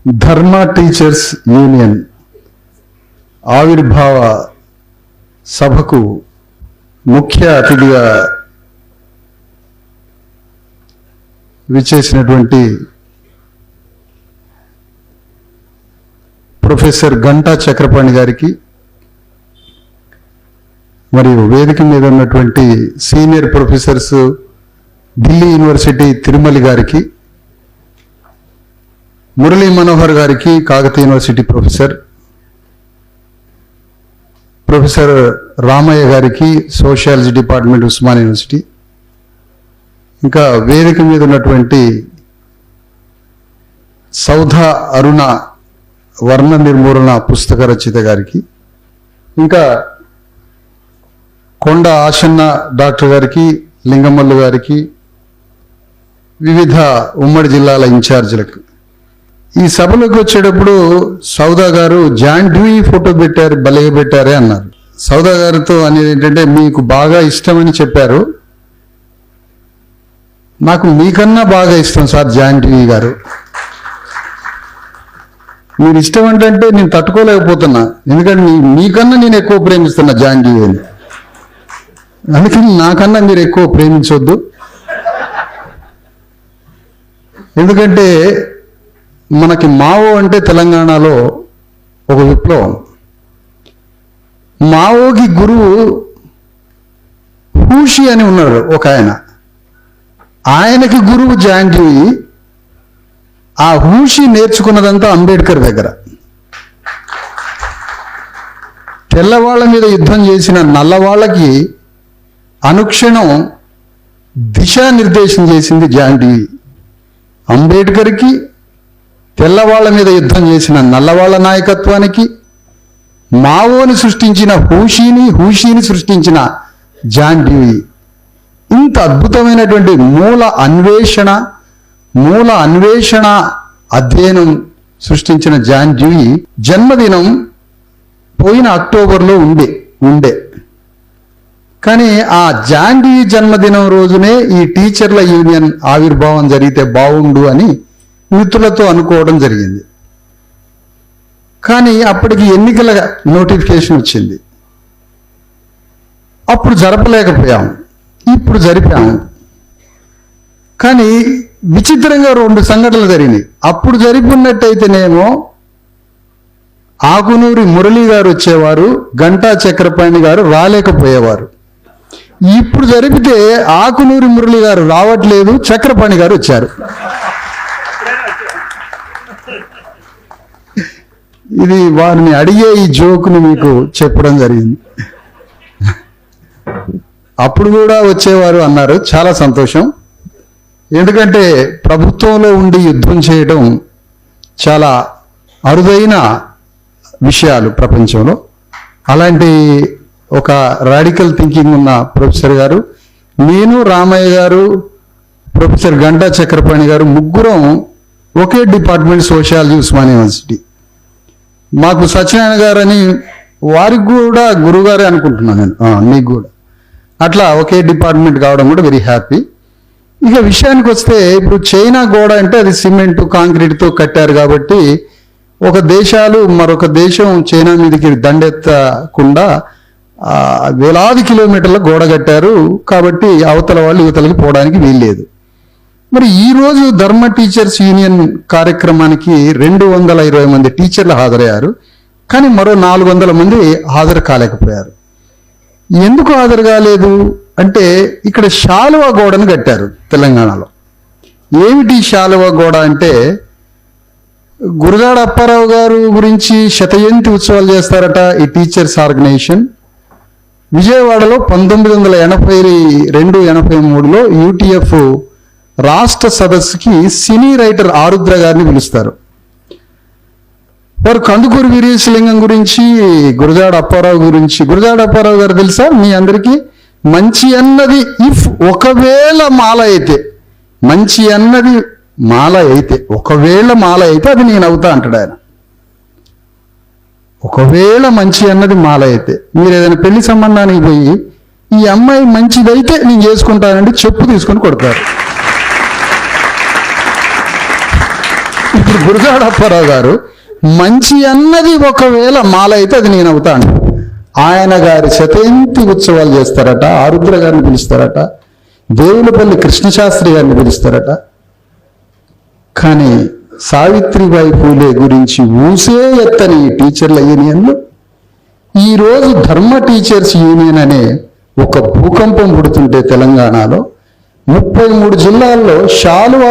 ధర్మ teachers union ఆవిర్భావ సభకు ముఖ్య అతిథిగా విచ్చేసినటువంటి ప్రొఫెసర్ గంటా చక్రపాణి గారికి మరియు వేదిక మీద ఉన్నటువంటి senior professors Delhi university Tirumali గారికి, మురళీ మనోహర్ గారికి కాకతీయ యూనివర్సిటీ ప్రొఫెసర్ రామయ్య గారికి సోషియాలజీ డిపార్ట్మెంట్ ఉస్మానియా యూనివర్సిటీ, ఇంకా వేదిక మీద ఉన్నటువంటి సౌధా అరుణ వర్ణ నిర్మూలన పుస్తక రచయిత గారికి, ఇంకా కొండ ఆశన్న డాక్టర్ గారికి, లింగమల్లు గారికి, వివిధ ఉమ్మడి జిల్లాల ఇన్ఛార్జీలకు. ఈ సభలోకి వచ్చేటప్పుడు సౌదా గారు జాన్ డ్యూయి ఫోటో పెట్టారు, భలే పెట్టారే అన్నారు. సౌదా గారితో అనేది ఏంటంటే, మీకు బాగా ఇష్టమని చెప్పారు, నాకు మీకన్నా బాగా ఇష్టం సార్ జాన్ డ్యూయి గారు. మీరు ఇష్టం అంటే నేను తట్టుకోలేకపోతున్నా, ఎందుకంటే మీకన్నా నేను ఎక్కువ ప్రేమిస్తున్నా జాన్ డ్యూయిని. అందుకని నాకన్నా మీరు ఎక్కువ ప్రేమించొద్దు, ఎందుకంటే మనకి మావో అంటే తెలంగాణలో ఒక విప్లవం. మావోకి గురువు హూషి అని ఉన్నాడు ఒక ఆయన, ఆయనకి గురువు జాన్ డ్యూయి. ఆ హూషి నేర్చుకున్నదంతా అంబేద్కర్ దగ్గర. తెల్లవాళ్ల మీద యుద్ధం చేసిన నల్లవాళ్ళకి అనుక్షణం దిశానిర్దేశం చేసింది జాన్ డ్యూయి. అంబేద్కర్కి, తెల్లవాళ్ల మీద యుద్ధం చేసిన నల్లవాళ్ల నాయకత్వానికి, మావోని సృష్టించిన హూషీని సృష్టించిన జాన్ డ్యూయి. ఇంత అద్భుతమైనటువంటి మూల అన్వేషణ అధ్యయనం సృష్టించిన జాన్ డ్యూయి జన్మదినం పోయిన అక్టోబర్లో ఉండే కానీ ఆ జాన్ డ్యూయి జన్మదినం రోజునే ఈ టీచర్ల యూనియన్ ఆవిర్భావం జరిగితే బాగుండు అని మిత్రులతో అనుకోవడం జరిగింది. కానీ అప్పటికి ఎన్నికల నోటిఫికేషన్ వచ్చింది. అప్పుడు జరపలేకపోయాము, ఇప్పుడు జరిపాము. కానీ విచిత్రంగా 2 సంఘటనలు జరిగినాయి. అప్పుడు జరిపినట్టయితేనేమో ఆకునూరి మురళి గారు వచ్చేవారు, గంటా చక్రపాణి గారు రాలేకపోయేవారు. ఇప్పుడు జరిపితే ఆకునూరి మురళి గారు రావట్లేదు, చక్రపాణి గారు వచ్చారు. ఇది వారిని అడిగే ఈ జోకుని మీకు చెప్పడం జరిగింది. అప్పుడు కూడా వచ్చేవారు అన్నారు, చాలా సంతోషం. ఎందుకంటే ప్రభుత్వంలో ఉండి యుద్ధం చేయడం చాలా అరుదైన విషయాలు ప్రపంచంలో. అలాంటి ఒక రాడికల్ థింకింగ్ ఉన్న ప్రొఫెసర్ గారు, నేను, రామయ్య గారు, ప్రొఫెసర్ గంటా చక్రపాణి గారు ముగ్గురం ఒకే డిపార్ట్మెంట్ సోషియాలజీ ఉస్మానియా యూనివర్సిటీ. మాకు సత్యనారాయణ గారు అని వారికి కూడా గురుగారే అనుకుంటున్నాను నేను, మీకు కూడా అట్లా ఒకే డిపార్ట్మెంట్ కావడం కూడా వెరీ హ్యాపీ. ఇక విషయానికి వస్తే, ఇప్పుడు చైనా గోడ అంటే అది సిమెంట్ కాంక్రీట్తో కట్టారు కాబట్టి ఒక దేశాలు మరొక దేశం చైనా మీదకి దండెత్తకుండా వేలాది కిలోమీటర్ల గోడ కట్టారు కాబట్టి అవతల వాళ్ళు యువతలకి పోవడానికి వీల్లేదు. మరి ఈరోజు ధర్మ టీచర్స్ యూనియన్ కార్యక్రమానికి 220 మంది టీచర్లు హాజరయ్యారు, కానీ మరో 400 మంది హాజరు కాలేకపోయారు. ఎందుకు హాజరు కాలేదు అంటే, ఇక్కడ శాలువా గోడను కట్టారు తెలంగాణలో. ఏమిటి శాలువా గోడ అంటే, గురజాడ అప్పారావు గారు గురించి శతజయంతి ఉత్సవాలు చేస్తారట ఈ టీచర్స్ ఆర్గనైజేషన్. విజయవాడలో 1982-83లో యూటీఎఫ్ రాష్ట్ర సదస్సుకి సినీ రైటర్ ఆరుద్ర గారిని పిలుస్తారు. వారు కందుకూరి వీరేశలింగం గురించి, గురజాడ అప్పారావు గురించి. గురజాడ అప్పారావు గారు తెలుసా మీ అందరికీ? మంచి అన్నది ఒకవేళ మాల అయితే, మంచి అన్నది మాల అయితే, ఒకవేళ మాల అయితే అది నేను అవుతా అంటాడు ఆయన. ఒకవేళ మంచి అన్నది మాల అయితే, మీరు ఏదైనా పెళ్లి సంబంధానికి పోయి ఈ అమ్మాయి మంచిదైతే నేను చేసుకుంటానండి చెప్పు తీసుకొని కొడతారు. ఇప్పుడు గురజాడ అప్పారావు గారు మంచి అన్నది ఒకవేళ మాల అయితే అది నేను అవుతాను. ఆయన గారి శతయంతి ఉత్సవాలు చేస్తారట, ఆరుద్ర గారిని పిలుస్తారట, దేవులపల్లి కృష్ణశాస్త్రి గారిని పిలుస్తారట. కానీ సావిత్రిబాయి పూలే గురించి ఊసే ఎత్తని టీచర్ల యూనియన్లు ఈరోజు ధర్మ టీచర్స్ యూనియన్ అనే ఒక భూకంపం పుడుతుంటే తెలంగాణలో 33 జిల్లాల్లో శాలువా